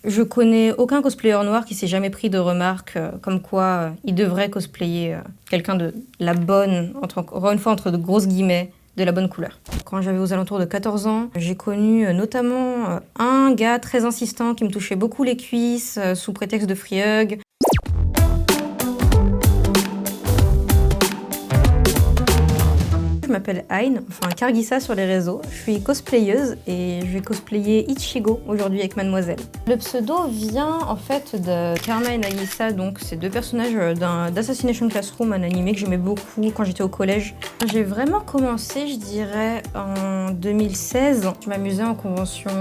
Je connais aucun cosplayer noir qui s'est jamais pris de remarques comme quoi il devrait cosplayer quelqu'un de la bonne, encore une fois entre de grosses guillemets, de la bonne couleur. Quand j'avais aux alentours de 14 ans, j'ai connu notamment un gars très insistant qui me touchait beaucoup les cuisses sous prétexte de free hug. Je m'appelle Ayn, enfin Kargissa sur les réseaux. Je suis cosplayeuse et je vais cosplayer Ichigo aujourd'hui avec Mademoiselle. Le pseudo vient en fait de Karma et Nagisa, donc c'est deux personnages d'Assassination Classroom, un animé que j'aimais beaucoup quand j'étais au collège. J'ai vraiment commencé, je dirais, en 2016. Je m'amusais en convention,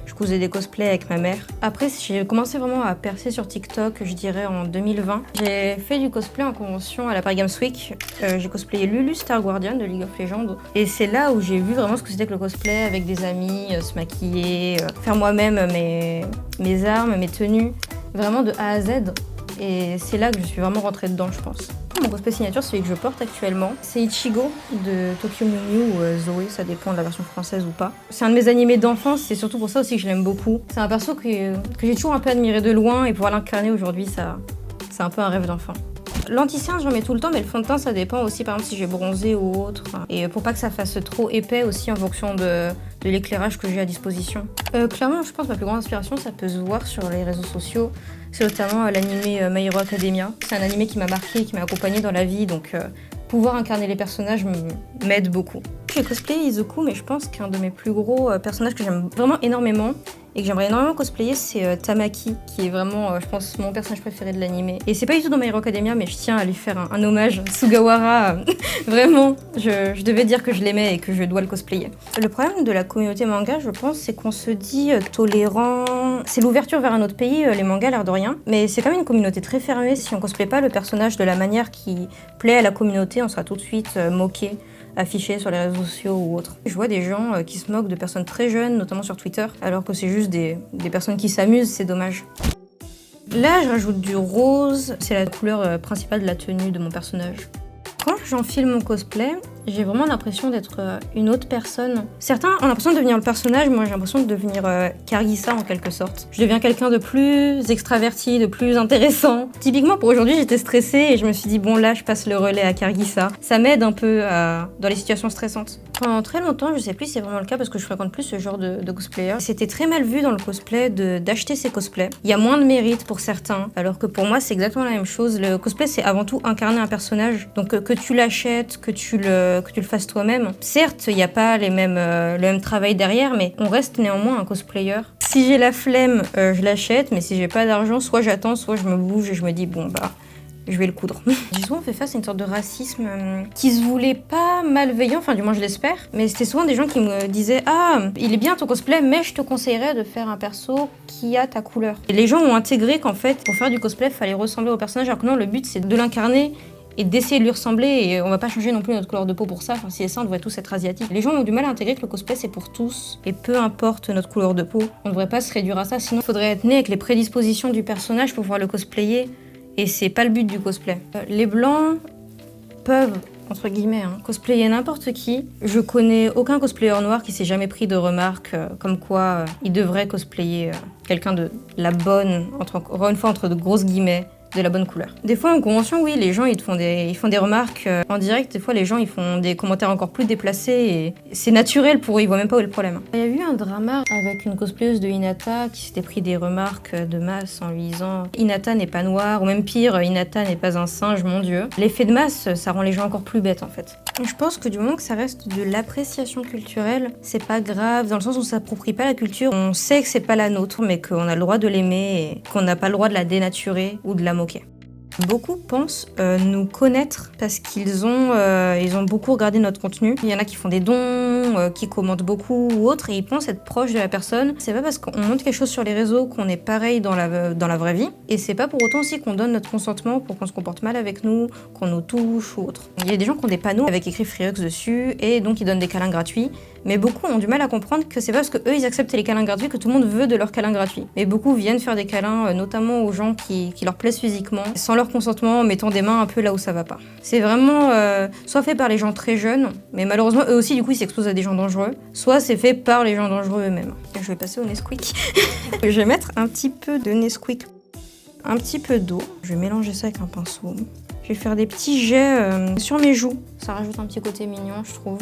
je cousais des cosplays avec ma mère. Après, j'ai commencé vraiment à percer sur TikTok, je dirais en 2020. J'ai fait du cosplay en convention à la Paris Games Week. J'ai cosplayé Lulu Star Guardian de League of Legends. Et c'est là où j'ai vu vraiment ce que c'était que le cosplay avec des amis, se maquiller, faire moi-même mes armes, mes tenues, vraiment de A à Z. Et c'est là que je suis vraiment rentrée dedans, je pense. Mon cosplay signature, celui que je porte actuellement, c'est Ichigo de Tokyo Mew Mew ou Zoé, ça dépend de la version française ou pas. C'est un de mes animés d'enfance, c'est surtout pour ça aussi que je l'aime beaucoup. C'est un perso que j'ai toujours un peu admiré de loin et pouvoir l'incarner aujourd'hui, c'est un peu un rêve d'enfant. L'anti-cerne, j'en mets tout le temps, mais le fond de teint, ça dépend aussi, par exemple, si j'ai bronzé ou autre. Et pour pas que ça fasse trop épais aussi en fonction de l'éclairage que j'ai à disposition. Clairement, je pense que ma plus grande inspiration, ça peut se voir sur les réseaux sociaux. C'est notamment l'animé My Hero Academia. C'est un animé qui m'a marqué, qui m'a accompagné dans la vie, donc pouvoir incarner les personnages m'aide beaucoup. J'ai cosplayé Izuku, mais je pense qu'un de mes plus gros personnages que j'aime vraiment énormément et que j'aimerais énormément cosplayer, c'est Tamaki, qui est vraiment, je pense, mon personnage préféré de l'animé. Et c'est pas du tout dans My Hero Academia, mais je tiens à lui faire un hommage. Sugawara, vraiment, je devais dire que je l'aimais et que je dois le cosplayer. Le problème de la communauté manga, je pense, c'est qu'on se dit tolérant. C'est l'ouverture vers un autre pays, les mangas, l'air de rien. Mais c'est quand même une communauté très fermée. Si on cosplaye pas le personnage de la manière qui plaît à la communauté, on sera tout de suite moqué, affiché sur les réseaux sociaux ou autres. Je vois des gens qui se moquent de personnes très jeunes, notamment sur Twitter, alors que c'est juste des personnes qui s'amusent, c'est dommage. Là, je rajoute du rose, c'est la couleur principale de la tenue de mon personnage. Quand j'enfile mon cosplay, j'ai vraiment l'impression d'être une autre personne. Certains ont l'impression de devenir le personnage, moi j'ai l'impression de devenir Kargissa en quelque sorte. Je deviens quelqu'un de plus extraverti, de plus intéressant. Typiquement pour aujourd'hui, j'étais stressée et je me suis dit bon là je passe le relais à Kargissa. Ça m'aide un peu dans les situations stressantes. Pendant très longtemps, je sais plus si c'est vraiment le cas parce que je fréquente plus ce genre de cosplayer. C'était très mal vu dans le cosplay d'acheter ses cosplays. Il y a moins de mérite pour certains, alors que pour moi c'est exactement la même chose. Le cosplay c'est avant tout incarner un personnage. Donc que tu l'achètes, que tu le fasses toi-même. Certes, il n'y a pas le même travail derrière, mais on reste néanmoins un cosplayer. Si j'ai la flemme, je l'achète, mais si j'ai pas d'argent, soit j'attends, soit je me bouge et je me dis bon bah je vais le coudre. J'ai souvent fait face à une sorte de racisme qui se voulait pas malveillant, enfin du moins je l'espère, mais c'était souvent des gens qui me disaient « Ah, il est bien ton cosplay, mais je te conseillerais de faire un perso qui a ta couleur. » Et les gens ont intégré qu'en fait, pour faire du cosplay, il fallait ressembler au personnage, alors que non, le but c'est de l'incarner et d'essayer de lui ressembler, et on va pas changer non plus notre couleur de peau pour ça, enfin si c'est ça, on devrait tous être asiatiques. Les gens ont du mal à intégrer que le cosplay c'est pour tous, et peu importe notre couleur de peau, on devrait pas se réduire à ça, sinon il faudrait être né avec les prédispositions du personnage pour pouvoir le cosplayer. Et c'est pas le but du cosplay. Les blancs peuvent, entre guillemets, cosplayer n'importe qui. Je connais aucun cosplayer noir qui s'est jamais pris de remarques comme quoi il devrait cosplayer quelqu'un de la bonne, encore une fois entre de grosses guillemets, de la bonne couleur. Des fois en convention, oui, les gens ils font des remarques en direct, des fois les gens ils font des commentaires encore plus déplacés et c'est naturel pour eux, ils voient même pas où est le problème. Il y a eu un drama avec une cosplayeuse de Hinata qui s'était pris des remarques de masse en lui disant « Hinata n'est pas noire » ou même pire « Hinata n'est pas un singe, mon Dieu ». L'effet de masse, ça rend les gens encore plus bêtes en fait. Je pense que du moment que ça reste de l'appréciation culturelle, c'est pas grave, dans le sens où ça s'approprie pas la culture. On sait que c'est pas la nôtre, mais qu'on a le droit de l'aimer et qu'on n'a pas le droit de la dénaturer ou de la moquer. Beaucoup pensent nous connaître parce qu'ils ont beaucoup regardé notre contenu. Il y en a qui font des dons, qui commentent beaucoup ou autres, et ils pensent être proches de la personne. C'est pas parce qu'on montre quelque chose sur les réseaux qu'on est pareil dans la vraie vie, et c'est pas pour autant aussi qu'on donne notre consentement pour qu'on se comporte mal avec nous, qu'on nous touche ou autre. Il y a des gens qui ont des panneaux avec écrit Freehugs dessus, et donc ils donnent des câlins gratuits. Mais beaucoup ont du mal à comprendre que c'est pas parce que eux ils acceptent les câlins gratuits que tout le monde veut de leurs câlins gratuits. Mais beaucoup viennent faire des câlins, notamment aux gens qui leur plaisent physiquement, sans leur leur consentement, en mettant des mains un peu là où ça va pas. C'est vraiment soit fait par les gens très jeunes, mais malheureusement eux aussi du coup ils s'exposent à des gens dangereux, soit c'est fait par les gens dangereux eux-mêmes. Je vais passer au Nesquik. Je vais mettre un petit peu de Nesquik, un petit peu d'eau. Je vais mélanger ça avec un pinceau. Je vais faire des petits jets sur mes joues. Ça rajoute un petit côté mignon, je trouve.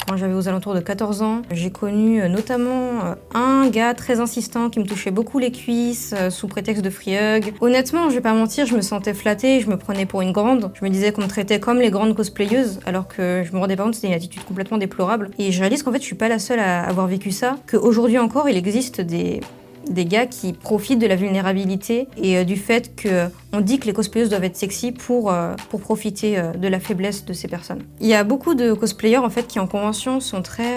Quand j'avais aux alentours de 14 ans, j'ai connu notamment un gars très insistant qui me touchait beaucoup les cuisses sous prétexte de free hug. Honnêtement, je vais pas mentir, je me sentais flattée, je me prenais pour une grande. Je me disais qu'on me traitait comme les grandes cosplayeuses, alors que je me rendais pas compte que c'était une attitude complètement déplorable. Et je réalise qu'en fait, je suis pas la seule à avoir vécu ça, qu'aujourd'hui encore, il existe des gars qui profitent de la vulnérabilité et du fait qu'on dit que les cosplayeuses doivent être sexy pour profiter de la faiblesse de ces personnes. Il y a beaucoup de cosplayers en fait qui en convention sont très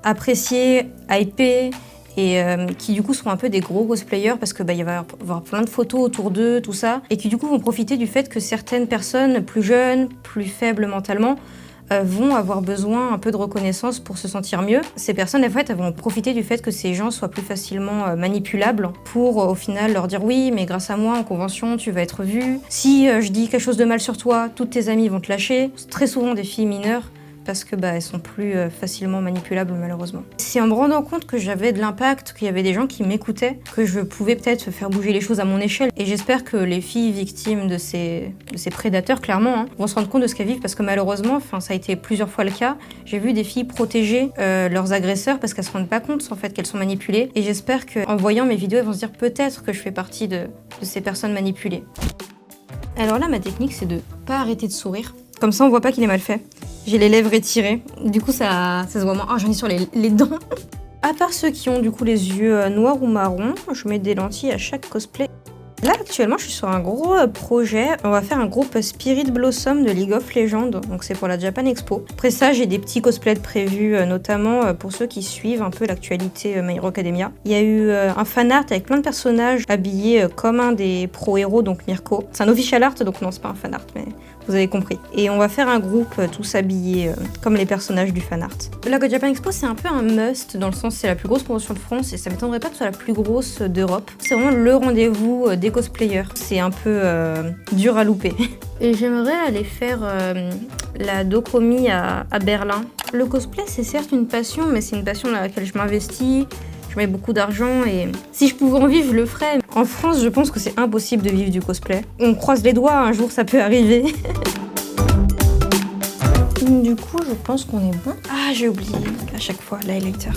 appréciés, hypés et qui du coup seront un peu des gros cosplayers parce que il va y avoir plein de photos autour d'eux, tout ça, et qui du coup vont profiter du fait que certaines personnes plus jeunes, plus faibles mentalement, vont avoir besoin un peu de reconnaissance pour se sentir mieux. Ces personnes, en fait, elles vont profiter du fait que ces gens soient plus facilement manipulables pour, au final, leur dire « Oui, mais grâce à moi, en convention, tu vas être vue. Si je dis quelque chose de mal sur toi, toutes tes amies vont te lâcher. » C'est très souvent des filles mineures parce que elles sont plus facilement manipulables, malheureusement. C'est en me rendant compte que j'avais de l'impact, qu'il y avait des gens qui m'écoutaient, que je pouvais peut-être faire bouger les choses à mon échelle. Et j'espère que les filles victimes de ces prédateurs, clairement, vont se rendre compte de ce qu'elles vivent, parce que malheureusement, ça a été plusieurs fois le cas, j'ai vu des filles protéger leurs agresseurs parce qu'elles se rendent pas compte, en fait, qu'elles sont manipulées. Et j'espère qu'en voyant mes vidéos, elles vont se dire peut-être que je fais partie de ces personnes manipulées. Alors là, ma technique, c'est de pas arrêter de sourire. Comme ça, on voit pas qu'il est mal fait. J'ai les lèvres étirées, du coup ça se voit moins. Ah, j'en ai sur les dents. À part ceux qui ont du coup les yeux noirs ou marrons, je mets des lentilles à chaque cosplay. Là actuellement je suis sur un gros projet, on va faire un groupe Spirit Blossom de League of Legends, donc c'est pour la Japan Expo. Après ça j'ai des petits cosplays prévus, notamment pour ceux qui suivent un peu l'actualité My Hero Academia. Il y a eu un fan art avec plein de personnages habillés comme un des pro-héros, donc Mirko. C'est un official art, donc non c'est pas un fan art, mais vous avez compris. Et on va faire un groupe tous habillés comme les personnages du fan art. La Go Japan Expo c'est un peu un must, dans le sens c'est la plus grosse convention de France et ça m'étonnerait pas que ce soit la plus grosse d'Europe. C'est vraiment le rendez-vous des cosplayers. C'est un peu dur à louper. Et j'aimerais aller faire la Dokkomi à Berlin. Le cosplay c'est certes une passion, mais c'est une passion dans laquelle je m'investis. Je mets beaucoup d'argent et si je pouvais en vivre, je le ferais. En France, je pense que c'est impossible de vivre du cosplay. On croise les doigts, un jour ça peut arriver. Du coup, je pense qu'on est bon. Ah, j'ai oublié à chaque fois l'highlighter.